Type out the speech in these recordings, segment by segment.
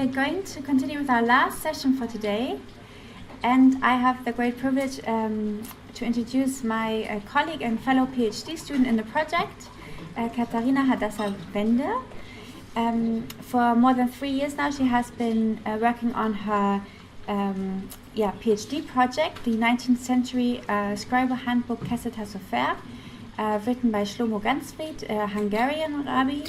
we're going to continue with our last session for today, and I have the great privilege to introduce my colleague and fellow PhD student in the project, Katharina Wendl. For more than 3 years now, she has been working on her PhD project, the 19th century Scribal handbook Kesset HaSofer, written by Shlomo Ganzfried, a Hungarian rabbi.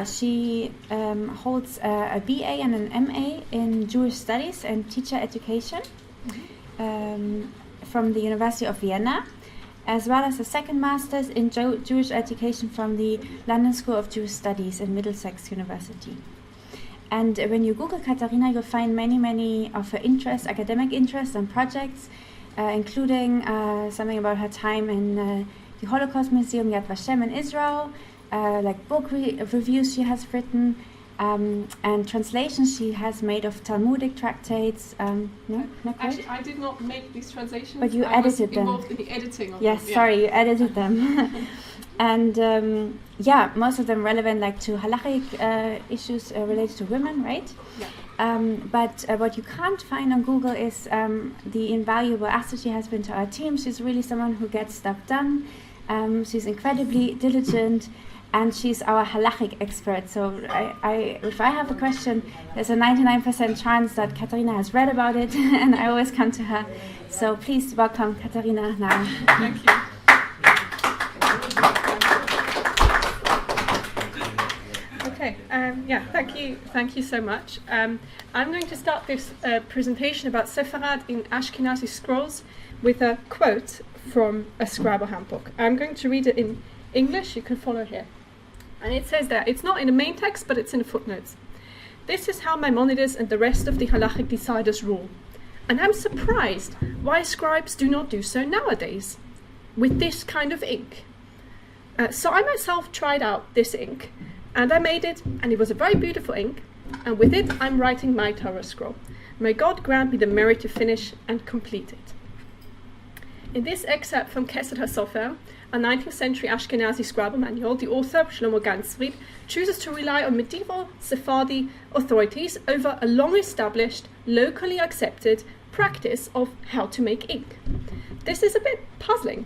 She holds a BA and an MA in Jewish Studies and Teacher Education from the University of Vienna, as well as a second master's in Jewish Education from the London School of Jewish Studies in Middlesex University. And when you Google Katharina, you'll find many of her interests, academic interests and projects, including something about her time in the Holocaust Museum Yad Vashem in Israel, like book reviews she has written, and translations she has made of Talmudic tractates. Actually, I did not make these translations. But you edited them. I was involved in the editing of them. Sorry, you edited them. And most of them relevant to Halakhic issues related to women, right? Yeah. But what you can't find on Google is the invaluable asset she has been to our team. She's really someone who gets stuff done. She's incredibly diligent, and she's our Halakhic expert. So if I have a question, there's a 99% chance that Katharina has read about it, and I always come to her. So please welcome Katharina now. Thank you. Okay, thank you so much. I'm going to start this presentation about Sepharad in Ashkenazi scrolls with a quote from a Scribal handbook. I'm going to read it in English, you can follow here. And it says that it's not in the main text, but it's in the footnotes. This is how Maimonides and the rest of the Halakhic deciders rule. And I'm surprised why scribes do not do so nowadays with this kind of ink. So I myself tried out this ink, and I made it, and it was a very beautiful ink, and with it I'm writing my Torah scroll. May God grant me the merit to finish and complete it. In this excerpt from Kesset HaSofer, a 19th century Ashkenazi Scribal manual, the author, Shlomo Ganzfried, chooses to rely on medieval Sephardi authorities over a long-established, locally accepted practice of how to make ink. This is a bit puzzling.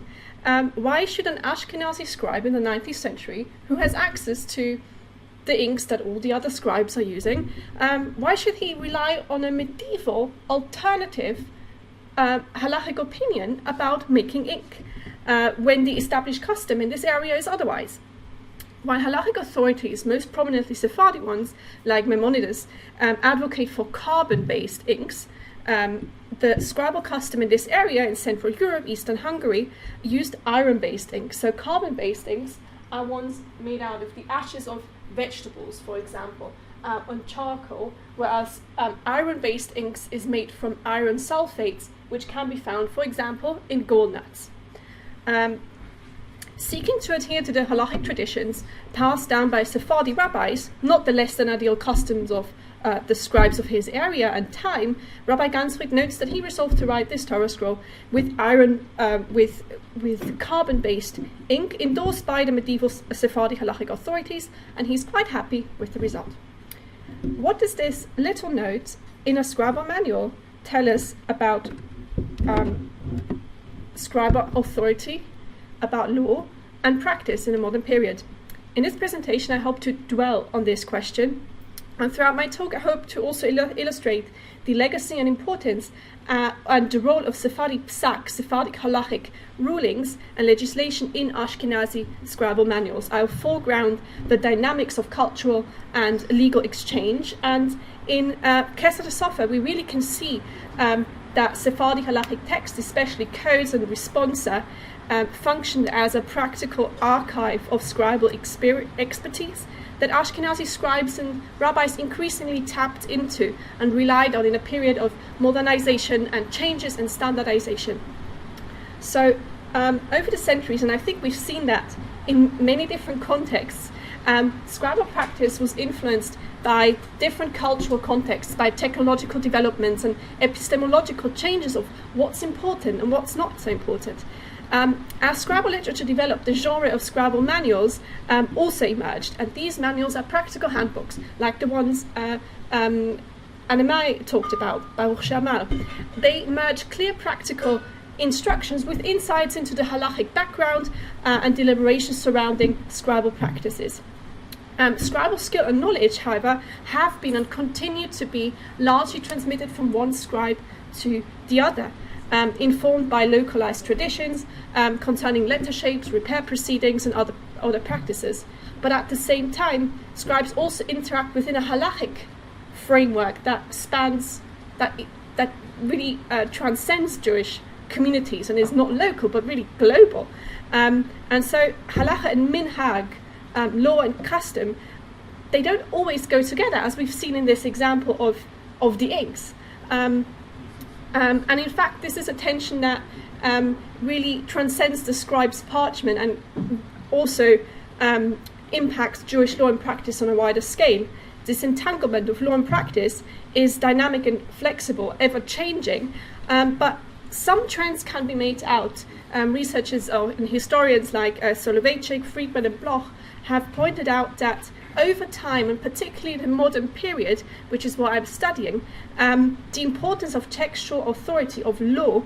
Why should an Ashkenazi scribe in the 19th century, who has access to the inks that all the other scribes are using, why should he rely on a medieval alternative Halakhic opinion about making ink when the established custom in this area is otherwise? While Halakhic authorities, most prominently Sephardi ones like Maimonides, advocate for carbon-based inks, the scribal custom in this area in Central Europe, Eastern Hungary, used iron-based inks. So carbon-based inks are ones made out of the ashes of vegetables, for example, on charcoal, whereas iron-based inks is made from iron sulfates, which can be found, for example, in gallnuts. Seeking to adhere to the Halakhic traditions passed down by Sephardi rabbis, not the less than ideal customs of the scribes of his area and time, Rabbi Ganzfried notes that he resolved to write this Torah scroll with with carbon-based ink endorsed by the medieval Sephardi Halakhic authorities, and he's quite happy with the result. What does this little note in a Scribal manual tell us about Scribal authority, about law and practice in the modern period? In this presentation, I hope to dwell on this question, and throughout my talk, I hope to also illustrate the legacy and importance and the role of Sephardic psak, Sephardic Halakhic rulings and legislation in Ashkenazi Scribal manuals. I'll foreground the dynamics of cultural and legal exchange, and in Kesset HaSofer, we really can see that Sephardi Halakhic texts, especially codes and responsa, functioned as a practical archive of scribal expertise that Ashkenazi scribes and rabbis increasingly tapped into and relied on in a period of modernization and changes and standardization. So over the centuries, and I think we've seen that in many different contexts, scribal practice was influenced by different cultural contexts, by technological developments and epistemological changes of what's important and what's not so important. As Scribal literature developed, the genre of Scribal manuals also emerged, and these manuals are practical handbooks, like the ones Annemai talked about, Baruch Shamal. They merge clear practical instructions with insights into the Halakhic background and deliberations surrounding Scribal practices. Scribal skill and knowledge, however, have been and continue to be largely transmitted from one scribe to the other, informed by localized traditions concerning letter shapes, repair proceedings, and other practices. But at the same time, scribes also interact within a Halakhic framework that spans, that really transcends Jewish communities and is not local but really global. And so Halakha and Minhag, law and custom, they don't always go together, as we've seen in this example of the inks. And in fact, this is a tension that really transcends the scribe's parchment and also impacts Jewish law and practice on a wider scale. This entanglement of law and practice is dynamic and flexible, ever-changing, but some trends can be made out. Researchers and historians like Soloveitchik, Friedman and Bloch have pointed out that over time, and particularly in the modern period, which is what I'm studying, the importance of textual authority of law,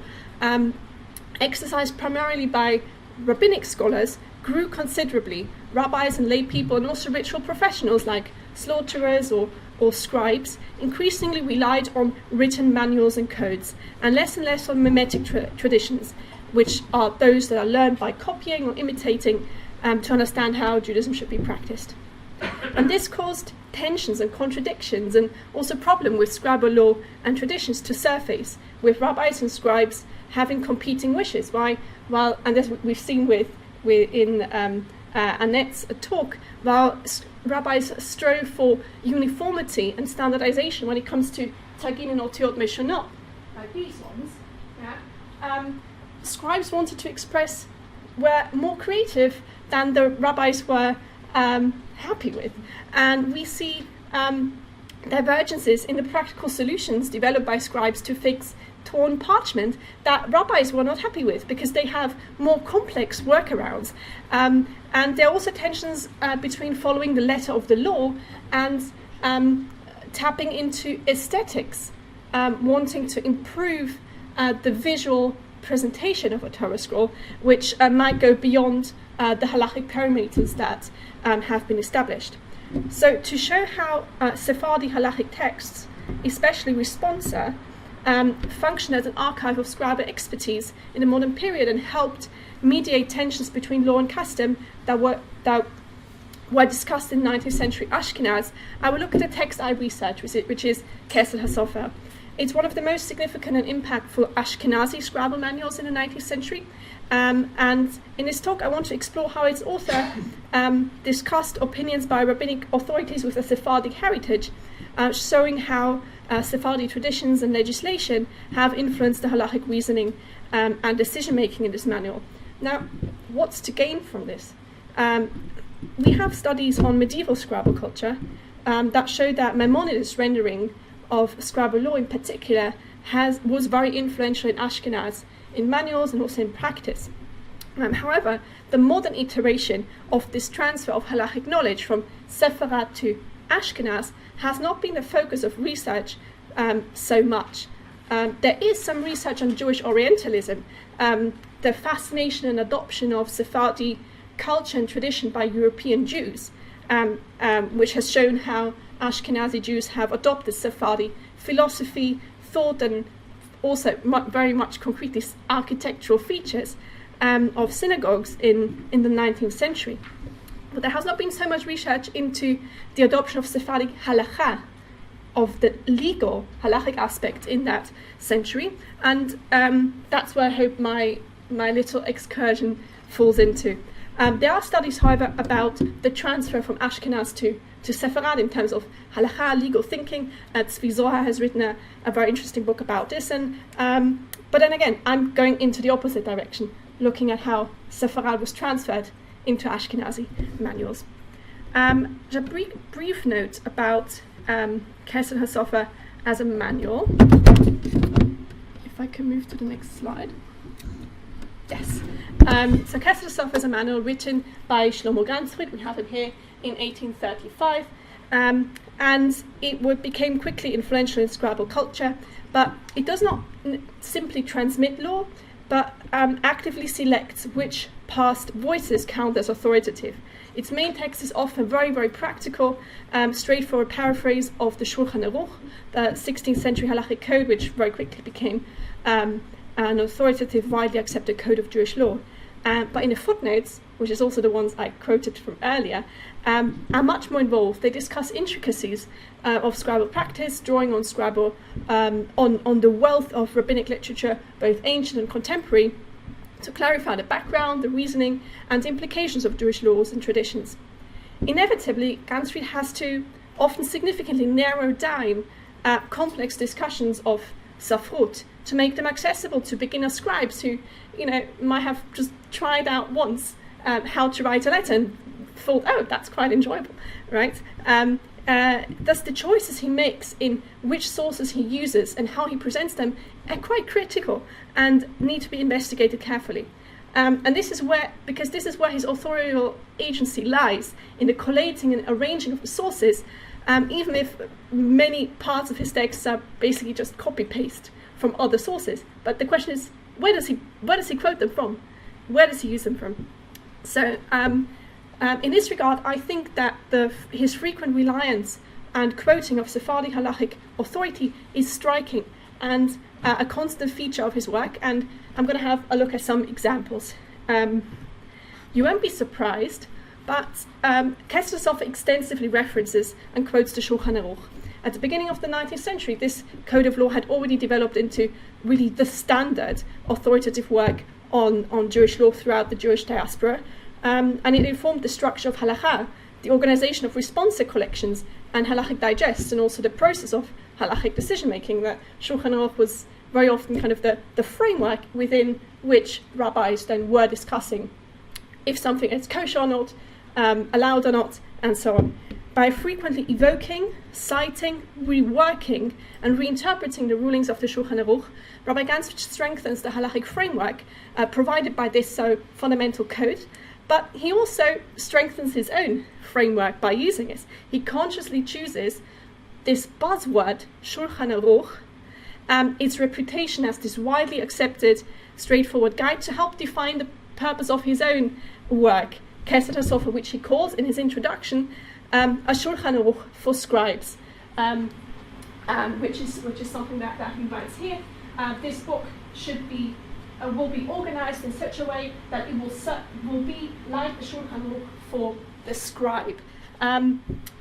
exercised primarily by rabbinic scholars, grew considerably. Rabbis and lay people, and also ritual professionals like slaughterers or scribes, increasingly relied on written manuals and codes, and less on mimetic traditions, which are those that are learned by copying or imitating to understand how Judaism should be practiced. And this caused tensions and contradictions, and also problem with scribal law and traditions to surface, with rabbis and scribes having competing wishes. And as we've seen in Annette's talk, while rabbis strove for uniformity and standardization when it comes to tagin and otiot meshonot, like these ones, scribes wanted to express, were more creative than the rabbis were happy with. And we see divergences in the practical solutions developed by scribes to fix torn parchment that rabbis were not happy with, because they have more complex workarounds. And there are also tensions between following the letter of the law and tapping into aesthetics, wanting to improve the visual presentation of a Torah scroll, which might go beyond the Halakhic parameters that have been established. So to show how Sephardi Halakhic texts, especially responsa, functioned as an archive of scribal expertise in the modern period and helped mediate tensions between law and custom that were discussed in 19th century Ashkenaz, I will look at a text I researched, which is Keser HaSofer. It's one of the most significant and impactful Ashkenazi scribal manuals in the 19th century. And in this talk, I want to explore how its author discussed opinions by rabbinic authorities with a Sephardic heritage, showing how Sephardi traditions and legislation have influenced the Halakhic reasoning and decision-making in this manual. Now, what's to gain from this? We have studies on medieval scribal culture that show that Maimonides' rendering of scribal law in particular was very influential in Ashkenaz, in manuals and also in practice. However, the modern iteration of this transfer of Halakhic knowledge from Sepharad to Ashkenaz has not been the focus of research so much. There is some research on Jewish Orientalism, the fascination and adoption of Sephardi culture and tradition by European Jews, which has shown how Ashkenazi Jews have adopted Sephardi philosophy, thought, and also very much concretely architectural features of synagogues in the 19th century. But there has not been so much research into the adoption of Sephardic halakha, of the legal halachic aspect in that century, and that's where I hope my little excursion falls into. There are studies, however, about the transfer from Ashkenaz to Sepharad in terms of halakha, legal thinking. Tzvi Zohar has written a very interesting book about this, and but then again, I'm going into the opposite direction, looking at how Sepharad was transferred into Ashkenazi manuals. A brief note about Keser HaSofer as a manual. If I can move to the next slide. Yes. So Kesser Sofer is a manual written by Shlomo Gansfried. We have him here in 1835. And it became quickly influential in Scribal culture, but it does not simply transmit law, but actively selects which past voices count as authoritative. Its main text is often very, very practical, straightforward paraphrase of the Shulchan Aruch, the 16th century Halakhic code, which very quickly became an authoritative, widely accepted code of Jewish law. But in the footnotes, which is also the ones I quoted from earlier, are much more involved. They discuss intricacies of Scribal practice, drawing on Scribal, on the wealth of rabbinic literature, both ancient and contemporary, to clarify the background, the reasoning, and implications of Jewish laws and traditions. Inevitably, Gansfried has to often significantly narrow down complex discussions of Sepharad to make them accessible to beginner scribes who, might have just tried out once how to write a letter and thought, oh, that's quite enjoyable, right? Thus, the choices he makes in which sources he uses and how he presents them are quite critical and need to be investigated carefully. And this is where his authorial agency lies, in the collating and arranging of the sources, even if many parts of his texts are basically just copy-paste from other sources. But the question is, where does he quote them from? Where does he use them from? So, in this regard, I think that his frequent reliance and quoting of Sephardi Halakhic authority is striking and a constant feature of his work, and I'm going to have a look at some examples. You won't be surprised, but Kesser Sofer extensively references and quotes the Shulchan Aruch. At the beginning of the 19th century, this code of law had already developed into really the standard authoritative work on Jewish law throughout the Jewish diaspora, and it informed the structure of halakha, the organization of responsa collections and halakhic digests, and also the process of halakhic decision-making. That Shulchan Aruch was very often kind of the framework within which rabbis then were discussing if something is kosher or not, allowed or not, and so on. By frequently evoking, citing, reworking, and reinterpreting the rulings of the Shulchan Aruch, Rabbi Gansfried strengthens the halakhic framework provided by this so fundamental code, but he also strengthens his own framework by using it. He consciously chooses this buzzword, Shulchan Aruch, its reputation as this widely accepted, straightforward guide to help define the purpose of his own work, Kesser Sofer, which he calls in his introduction a Shulchan Aruch for scribes, which is something that he writes here. This book will be organized in such a way that it will be like the Shulchan Aruch for the scribe.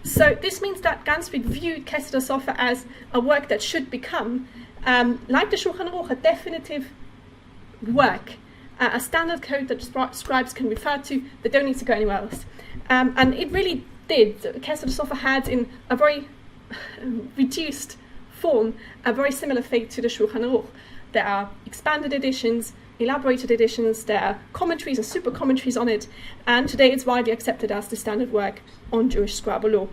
So this means that Gansfried viewed Kesser Sofer as a work that should become, like the Shulchan Aruch, a definitive work, a standard code that scribes can refer to. They don't need to go anywhere else. And it really did. Kesser Sofer had, in a very reduced form, a very similar fate to the Shulchan Aruch. There are expanded editions, elaborated editions, there are commentaries and super commentaries on it, and today it's widely accepted as the standard work on Jewish scribal law.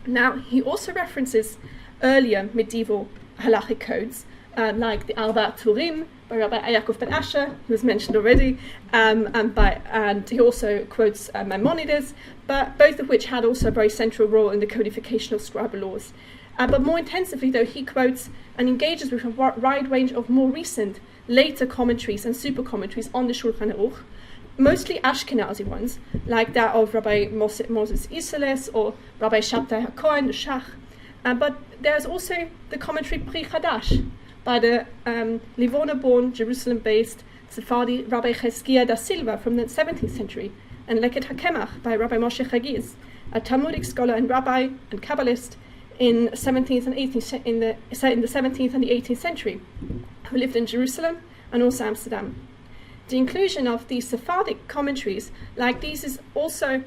Now, he also references earlier medieval halakhic codes, like the Arba Turim by Rabbi Yaakov ben Asher, who was mentioned already, and he also quotes Maimonides, but both of which had also a very central role in the codification of scribal laws. But more intensively, though, he quotes and engages with a wide range of more recent, later commentaries and super commentaries on the Shulchan Aruch, mostly Ashkenazi ones, like that of Rabbi Moses Iseles or Rabbi Shabtai HaKohen, the Shach. But there's also the commentary Pri Chadash by the Livorno-born, Jerusalem-based Sephardi Rabbi Cheskia da Silva from the 17th century, and Leket HaKemach by Rabbi Moshe Chagiz, a Talmudic scholar and rabbi and Kabbalist in the 17th and 18th century, who lived in Jerusalem and also Amsterdam. The inclusion of these Sephardic commentaries like these is also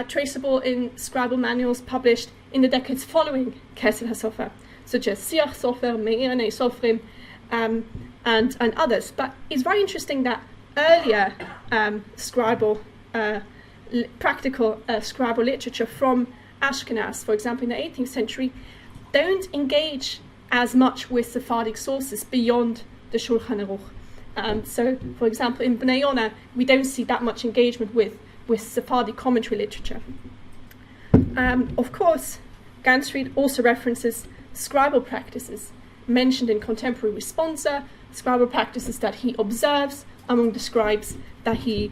traceable in scribal manuals published in the decades following Kesser Sofer, such as Siach Sofer, Meir Nei Sofrim, and others. But it's very interesting that earlier practical scribal literature from Ashkenaz, for example, in the 18th century, don't engage as much with Sephardic sources beyond the Shulchan Aruch. So, for example, in Bnei Yonah, we don't see that much engagement with Sephardi commentary literature. Of course, Ganzfried also references scribal practices mentioned in contemporary responsa, scribal practices that he observes among the scribes that he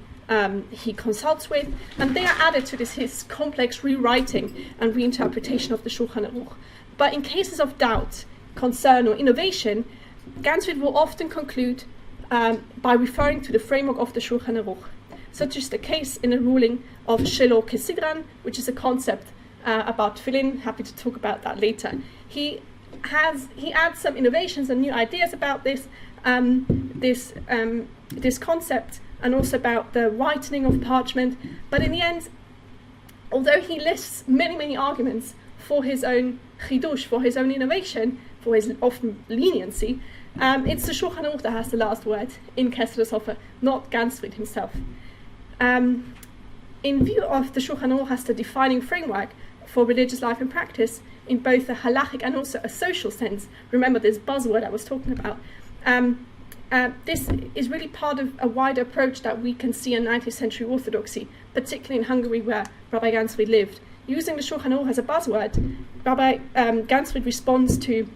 consults with, and they are added to his complex rewriting and reinterpretation of the Shulchan Aruch. But in cases of doubt, concern, or innovation, Ganzfried will often conclude by referring to the framework of the Shulchan Aruch. Such is the case in the ruling of Shelo Kesidran, which is a concept about tefillin. Happy to talk about that later. He adds some innovations and new ideas about this concept, and also about the whitening of parchment. But in the end, although he lists many arguments for his own chidush, for his own innovation, for his often leniency, it's the Shulchan Aruch that has the last word in Kesser Sofer, not Ganzfried himself. In view of the Shulchan Aruch as the defining framework for religious life and practice in both a halachic and also a social sense, remember this buzzword I was talking about, this is really part of a wider approach that we can see in 19th century Orthodoxy, particularly in Hungary where Rabbi Ganzfried lived. Using the Shulchan Aruch as a buzzword, Rabbi Ganzfried responds to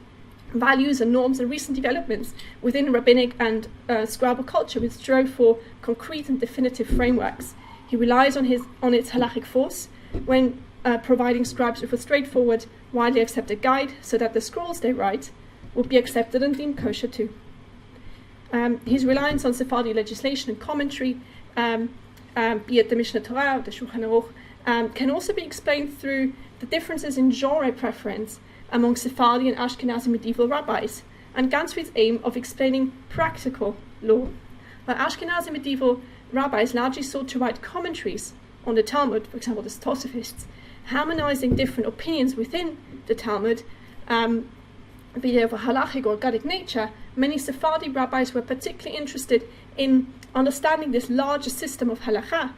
values and norms and recent developments within rabbinic and scribal culture, which drove for concrete and definitive frameworks. He relies on its halachic force when providing scribes with a straightforward, widely accepted guide so that the scrolls they write would be accepted and deemed kosher too. His reliance on Sephardi legislation and commentary, be it the Mishnah Torah or the Shulchan Aruch, can also be explained through the differences in genre preference among Sephardi and Ashkenazi medieval rabbis, and Ganzfried's aim of explaining practical law. While Ashkenazi medieval rabbis largely sought to write commentaries on the Talmud, for example the Tosafists, harmonizing different opinions within the Talmud, be they of a Halakhic or Gadic nature, many Sephardi rabbis were particularly interested in understanding this larger system of halakha,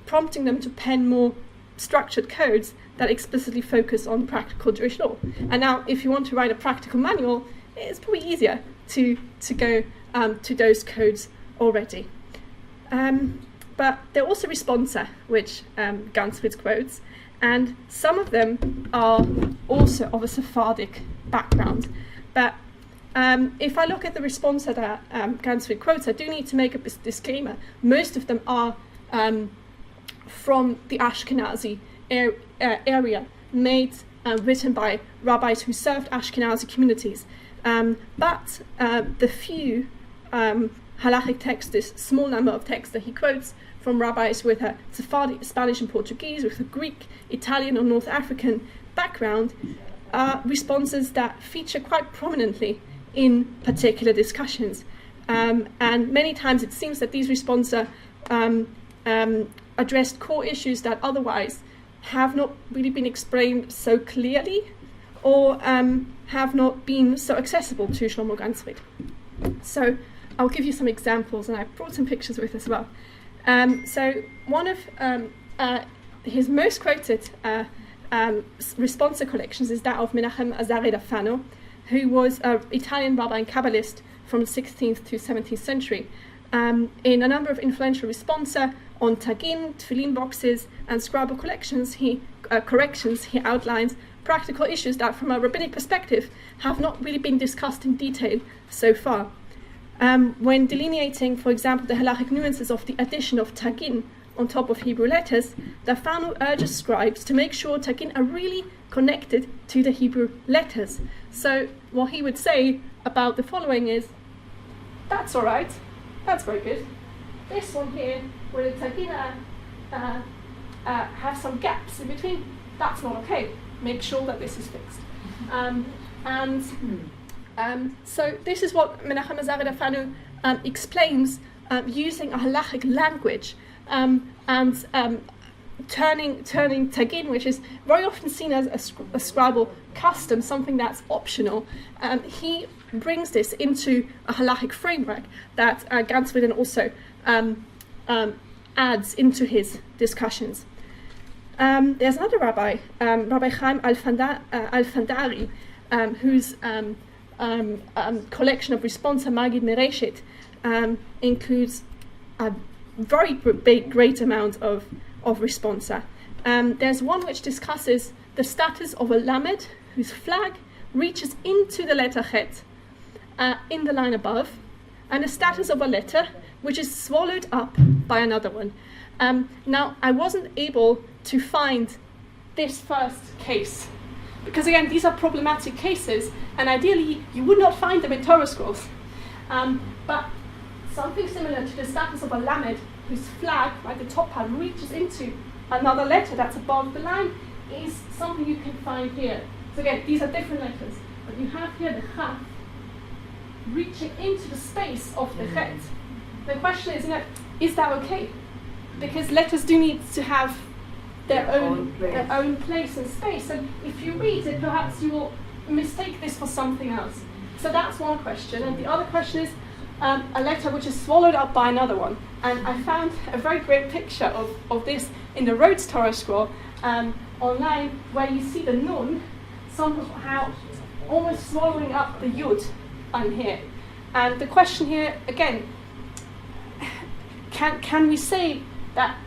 prompting them to pen more structured codes that explicitly focus on practical Jewish law. And now, if you want to write a practical manual, it's probably easier to go to those codes already. But there are also responsa, which Ganzfried quotes, and some of them are also of a Sephardic background. But if I look at the responsa that Ganzfried quotes, I do need to make a disclaimer. Most of them are from the Ashkenazi area, written by rabbis who served Ashkenazi communities. But the few halachic texts, this small number of texts that he quotes from rabbis with a Sephardi, Spanish and Portuguese, with a Greek, Italian or North African background, are responses that feature quite prominently in particular discussions. And many times it seems that these responses addressed core issues that otherwise have not really been explained so clearly, or have not been so accessible to Shlomo Ganzfried. So I'll give you some examples, and I brought some pictures with as well. So one of his most quoted responsa collections is that of Menachem Azari da Fano, who was an Italian rabbi and Kabbalist from the 16th to 17th century. In a number of influential responsa on tagin, tefillin boxes, and scribal corrections, he outlines practical issues that, from a rabbinic perspective, have not really been discussed in detail so far. When delineating, for example, the halachic nuances of the addition of tagin on top of Hebrew letters, the Fano urges scribes to make sure tagin are really connected to the Hebrew letters. So what he would say about the following is, that's all right, that's very good. This one here, where the tagin have some gaps in between, that's not okay. Make sure that this is fixed. So this is what Menachem Azari da Fano explains using a halachic language and turning tagin, which is very often seen as a scribal custom, something that's optional. He brings this into a halachic framework that Ganzfried also adds into his discussions. There's another rabbi, Rabbi Chaim Alfandari, whose collection of responsa Magid Mereshit includes a very great amount of responsa. There's one which discusses the status of a lamed whose flag reaches into the letter chet in the line above, and the status of a letter which is swallowed up by another one. Now, I wasn't able to find this first case, because again, these are problematic cases, and ideally you would not find them in Torah scrolls. But something similar to the status of a lamed whose flag, like the top part, reaches into another letter that's above the line is something you can find here. So again, these are different letters, but you have here the chaf reaching into the space of the chet. The question is that okay? Because letters do need to have their own place and space, and if you read it, perhaps you will mistake this for something else. So that's one question, and the other question is a letter which is swallowed up by another one. And I found a very great picture of this in the Rhodes Torah scroll online, where you see the nun somehow almost swallowing up the yud on here. And the question here, again, can we say that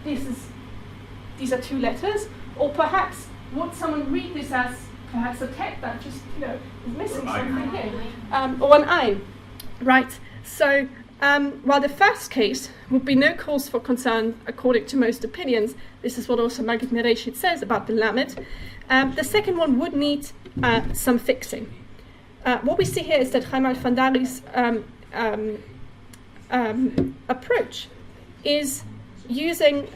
these are two letters, or perhaps would someone read this as perhaps a tet that just is missing something here, or an ein, right? So while the first case would be no cause for concern according to most opinions, this is what also Maggid Mereshit says about the lamed. The second one would need some fixing. What we see here is that Chaim al-Fandari's approach is using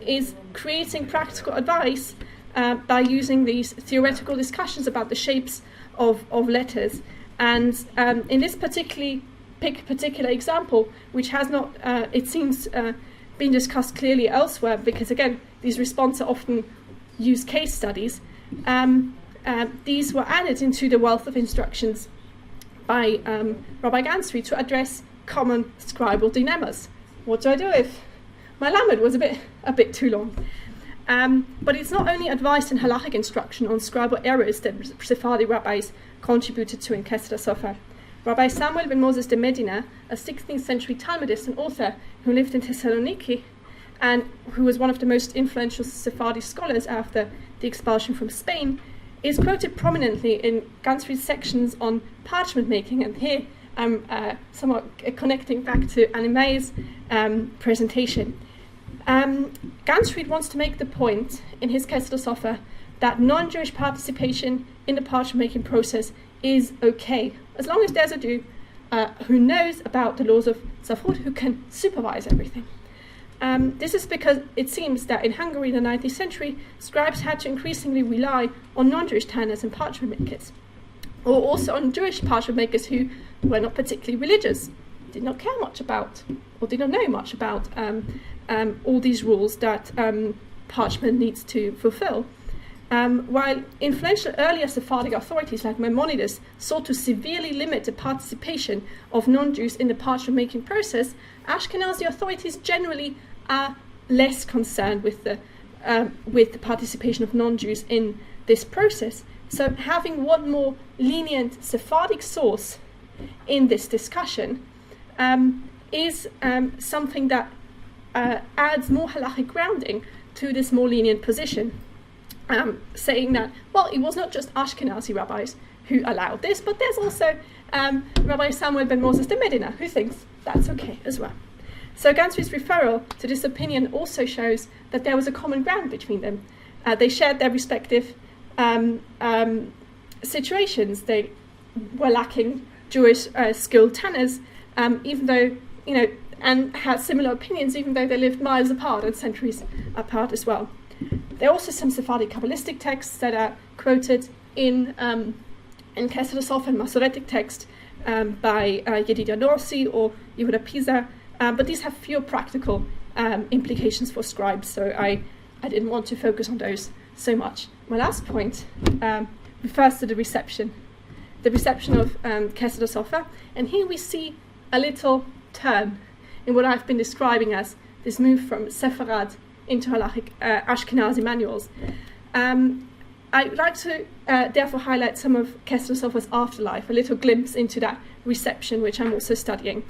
is creating practical advice by using these theoretical discussions about the shapes of letters. And in this particular example, which has not, it seems, been discussed clearly elsewhere, because again, these responses often use case studies, these were added into the wealth of instructions by Rabbi Gansfried to address common scribal dilemmas. What do I do if my lamed was a bit too long? But it's not only advice and halakhic instruction on scribal errors that Sephardi rabbis contributed to in Kesed Sofer. Rabbi Samuel ben Moses de Medina, a 16th century Talmudist and author who lived in Thessaloniki and who was one of the most influential Sephardi scholars after the expulsion from Spain, is quoted prominently in Gansfried's sections on parchment making, and here I'm somewhat connecting back to Anime's presentation. Gansfried wants to make the point in his Kesed Sofer that non-Jewish participation in the parchment making process is okay, as long as there's a Jew who knows about the laws of Sepharad, who can supervise everything. This is because it seems that in Hungary in the 19th century, scribes had to increasingly rely on non-Jewish tanners and parchment makers, or also on Jewish parchment makers who were not particularly religious, did not care much about, or did not know much about all these rules that parchment needs to fulfill. While influential earlier Sephardic authorities like Maimonides sought to severely limit the participation of non-Jews in the parchment-making process, Ashkenazi authorities generally are less concerned with the participation of non-Jews in this process. So having one more lenient Sephardic source in this discussion is something that adds more halakhic grounding to this more lenient position. Saying that, well, it was not just Ashkenazi rabbis who allowed this, but there's also Rabbi Samuel ben Moses de Medina who thinks that's okay as well. So Gansfried's referral to this opinion also shows that there was a common ground between them. They shared their respective situations. They were lacking Jewish skilled tanners, even though, and had similar opinions, even though they lived miles apart and centuries apart as well. There are also some Sephardic Kabbalistic texts that are quoted in Kesed Sofer and Masoretic text by Yedidia Dorsi or Yehuda Pisa, but these have fewer practical implications for scribes, so I didn't want to focus on those so much. My last point refers to the reception of Kesed Sofer, and here we see a little turn in what I've been describing as this move from Sepharad into Halakhic Ashkenazi manuals. I'd like to therefore highlight some of Kessler Sofer's afterlife, a little glimpse into that reception, which I'm also studying.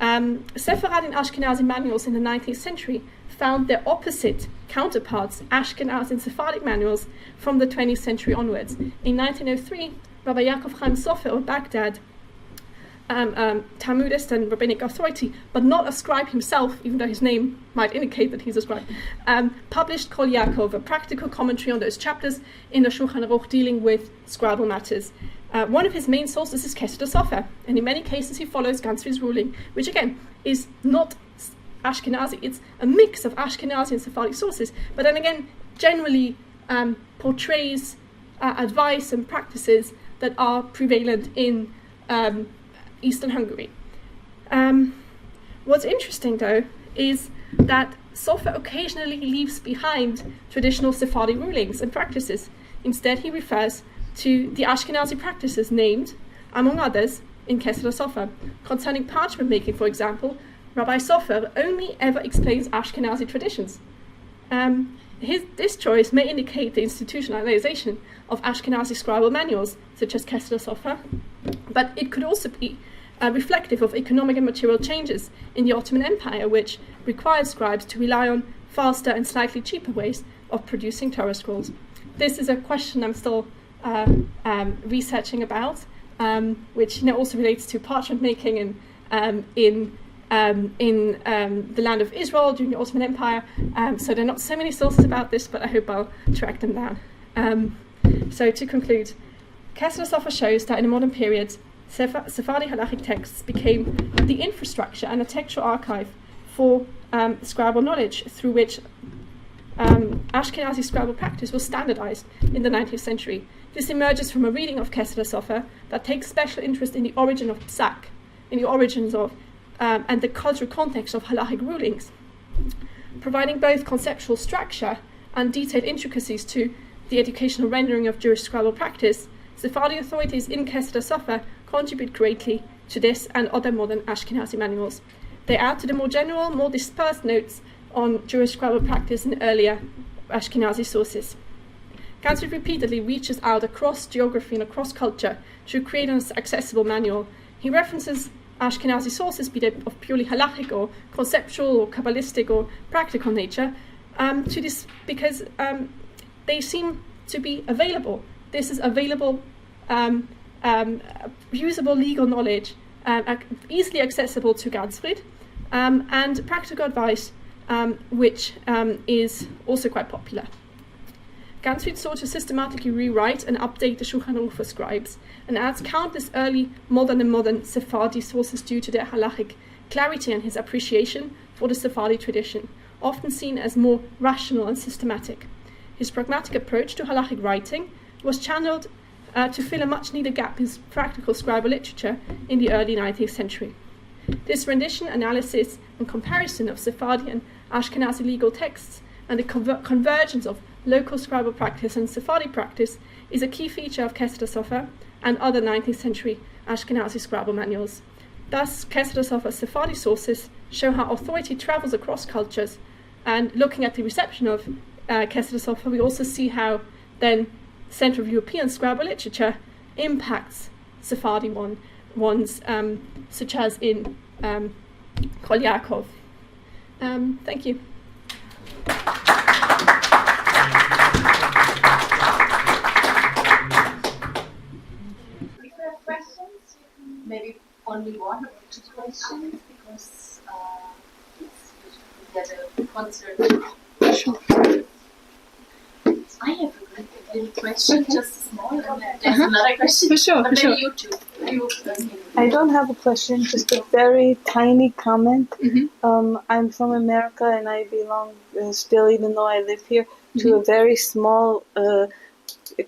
Sepharad and Ashkenazi manuals in the 19th century found their opposite counterparts, Ashkenazi and Sephardic manuals, from the 20th century onwards. In 1903, Rabbi Yaakov Chaim Sofer of Baghdad, Talmudist and rabbinic authority, but not a scribe himself, even though his name might indicate that he's a scribe, published Kol Yaakov, a practical commentary on those chapters in the Shulchan Aruch dealing with scribal matters. One of his main sources is Kessler Sofer, and in many cases he follows Ganzfried's ruling, which again is not Ashkenazi, it's a mix of Ashkenazi and Sephardic sources, but then again generally portrays advice and practices that are prevalent in Eastern Hungary. What's interesting though is that Sofer occasionally leaves behind traditional Sephardi rulings and practices. Instead he refers to the Ashkenazi practices named, among others, in Kessler Sofer. Concerning parchment making, for example, Rabbi Sofer only ever explains Ashkenazi traditions. This choice may indicate the institutionalization of Ashkenazi scribal manuals, such as Kessler Sofer, but it could also be reflective of economic and material changes in the Ottoman Empire, which required scribes to rely on faster and slightly cheaper ways of producing Torah scrolls. This is a question I'm still researching about, which also relates to parchment making in the land of Israel during the Ottoman Empire. So there are not so many sources about this, but I hope I'll track them down. So to conclude, Kessler Sofer shows that in the modern period, Sephardi Halakhic texts became the infrastructure and a textual archive for scribal knowledge through which Ashkenazi scribal practice was standardized in the 19th century. This emerges from a reading of Kessler Sofer that takes special interest in the origin of Psak, in the origins of and the cultural context of Halakhic rulings, providing both conceptual structure and detailed intricacies to the educational rendering of Jewish scribal practice. Sephardi authorities in Kessler Sofer contribute greatly to this and other modern Ashkenazi manuals. They add to the more general, more dispersed notes on Jewish scribal practice in earlier Ashkenazi sources. Ganzfried repeatedly reaches out across geography and across culture to create an accessible manual. He references Ashkenazi sources, be they of purely halakhic or conceptual or kabbalistic or practical nature, to this because they seem to be available. This is available, usable legal knowledge, easily accessible to Ganzfried, and practical advice, which is also quite popular. Ganzfried sought to systematically rewrite and update the Shulchan Aruch for scribes, and adds countless early modern Sephardi sources due to their halakhic clarity and his appreciation for the Sephardi tradition, often seen as more rational and systematic. His pragmatic approach to halakhic writing was channeled to fill a much-needed gap in practical scribal literature in the early 19th century. This rendition, analysis, and comparison of Sephardi and Ashkenazi legal texts and the convergence of local scribal practice and Sephardi practice is a key feature of Kessler Sofer and other 19th century Ashkenazi scribal manuals. Thus, Kessler Sofer's Sephardi sources show how authority travels across cultures, and looking at the reception of Kessler Sofer, we also see how then Central European scribal literature impacts Sephardi ones, such as in Kol Yaakov. Thank you. Questions? Maybe only one or two questions, because we had a concert. Sure. I have a little question, okay. Just small, and there's another question. For sure, but maybe you two. I don't have a question, just a very tiny comment. Mm-hmm. I'm from America, and I belong, still, even though I live here, to a very small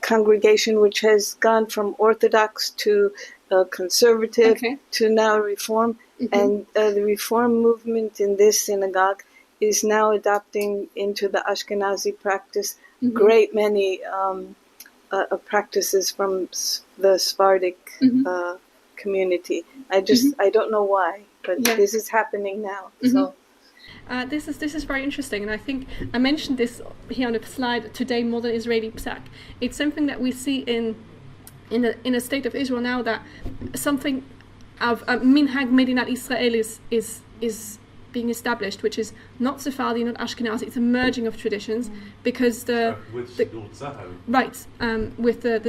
congregation which has gone from Orthodox to conservative to now Reform. And the Reform movement in this synagogue is now adopting into the Ashkenazi practice great many practices from the Sephardic community. I don't know why, but this is happening now. So This is very interesting, and I think I mentioned this here on the slide today. Modern Israeli psak. It's something that we see in the state of Israel now, that something of minhag Medinat Israel is being established, which is not Sephardi, not Ashkenazi. It's a merging of traditions, because with the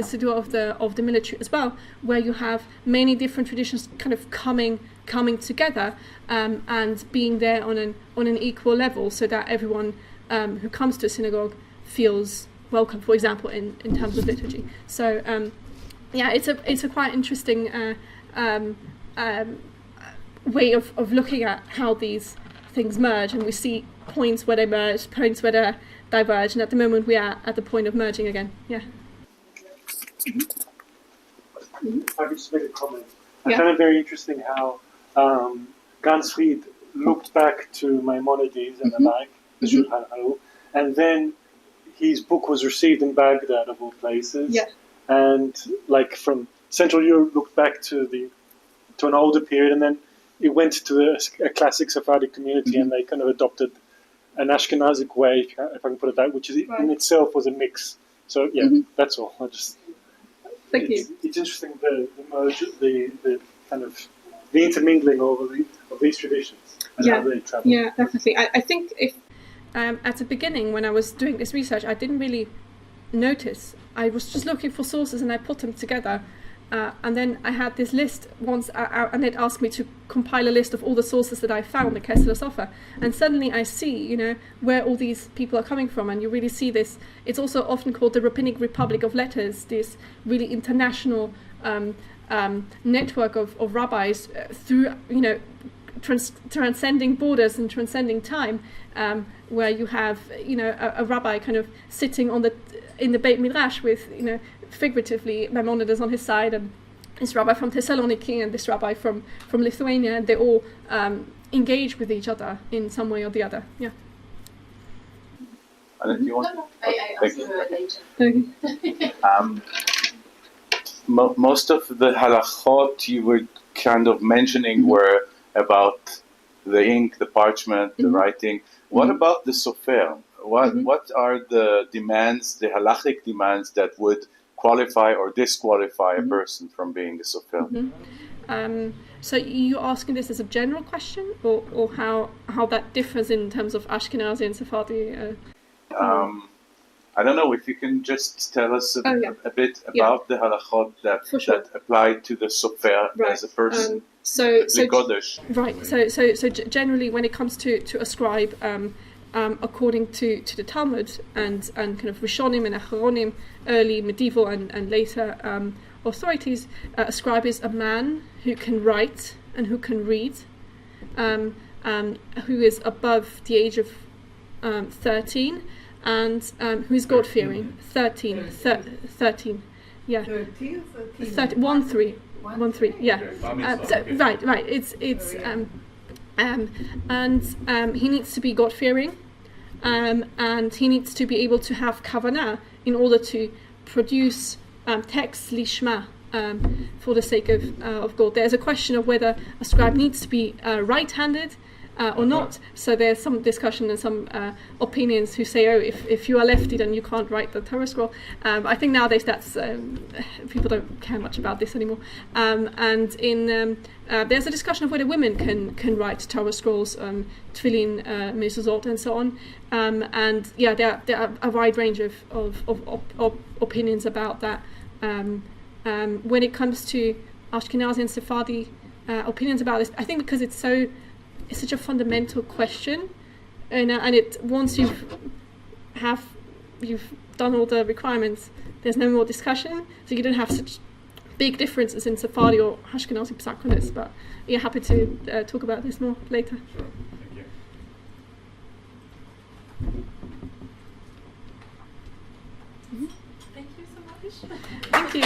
Siddur of the military as well, where you have many different traditions kind of coming together and being there on an equal level, so that everyone who comes to a synagogue feels welcome. For example, in terms of liturgy. So it's a quite interesting way of looking at how these things merge, and we see points where they merge, points where they diverge, and at the moment we are at the point of merging again. Yeah. If I could just make a comment. I found it very interesting how Gansfried looked back to Maimonides and the like, the Shulchan Aruch, and then his book was received in Baghdad, of all places. Yeah. And like from Central Europe, looked back to an older period, and then it went to a classic Sephardic community, and they kind of adopted an Ashkenazic way, if I can put it that, which is in itself was a mix. So that's all. Thank you. It's interesting the merge, the kind of the intermingling of these traditions and how they travel. Yeah, definitely. I think if at the beginning when I was doing this research, I didn't really notice. I was just looking for sources and I put them together. And then I had this list once, and it asked me to compile a list of all the sources that I found in Kessler Sofer. And suddenly I see, where all these people are coming from, and you really see this. It's also often called the Rabbinic Republic of Letters, this really international network of rabbis through, transcending borders and transcending time, where you have, a rabbi kind of sitting in the Beit Midrash with, figuratively Maimonides on his side, and this rabbi from Thessaloniki and this rabbi from Lithuania, and they all engage with each other in some way or the other. Yeah. And if you want, I asked later. Most of the halachot you were kind of mentioning were about the ink, the parchment, the writing. What about the sofer? What are the demands, the Halakhic demands that would qualify or disqualify a person from being a sofer? So you're asking this as a general question, or how that differs in terms of Ashkenazi and Sephardi? I don't know if you can just tell us a bit about the halachot that apply to the sofer as a person. So generally, when it comes to a scribe, according to the Talmud and kind of Rishonim and Acharonim, early medieval and later authorities, a scribe is a man who can write and who can read, who is above the age of 13, and who is God-fearing. 13, yeah. 13, 1-3, yeah. Right. It's and he needs to be God-fearing, and he needs to be able to have kavanah in order to produce texts lishma, for the sake of God. There's a question of whether a scribe needs to be right-handed or not. So there's some discussion and some opinions who say, if you are lefty, then you can't write the Torah scroll. I think nowadays that's people don't care much about this anymore. And in there's a discussion of whether women can write Torah scrolls, tefillin, mezuzot, and so on. And yeah, there are a wide range of opinions about that. When it comes to Ashkenazi and Sephardi opinions about this, I think because it's such a fundamental question, and it once you've done all the requirements, there's no more discussion, so you don't have such big differences in Sephardi or Ashkenazi psak on this. But yeah, happy to talk about this more later. Sure. Thank you. Thank you so much. Thank you.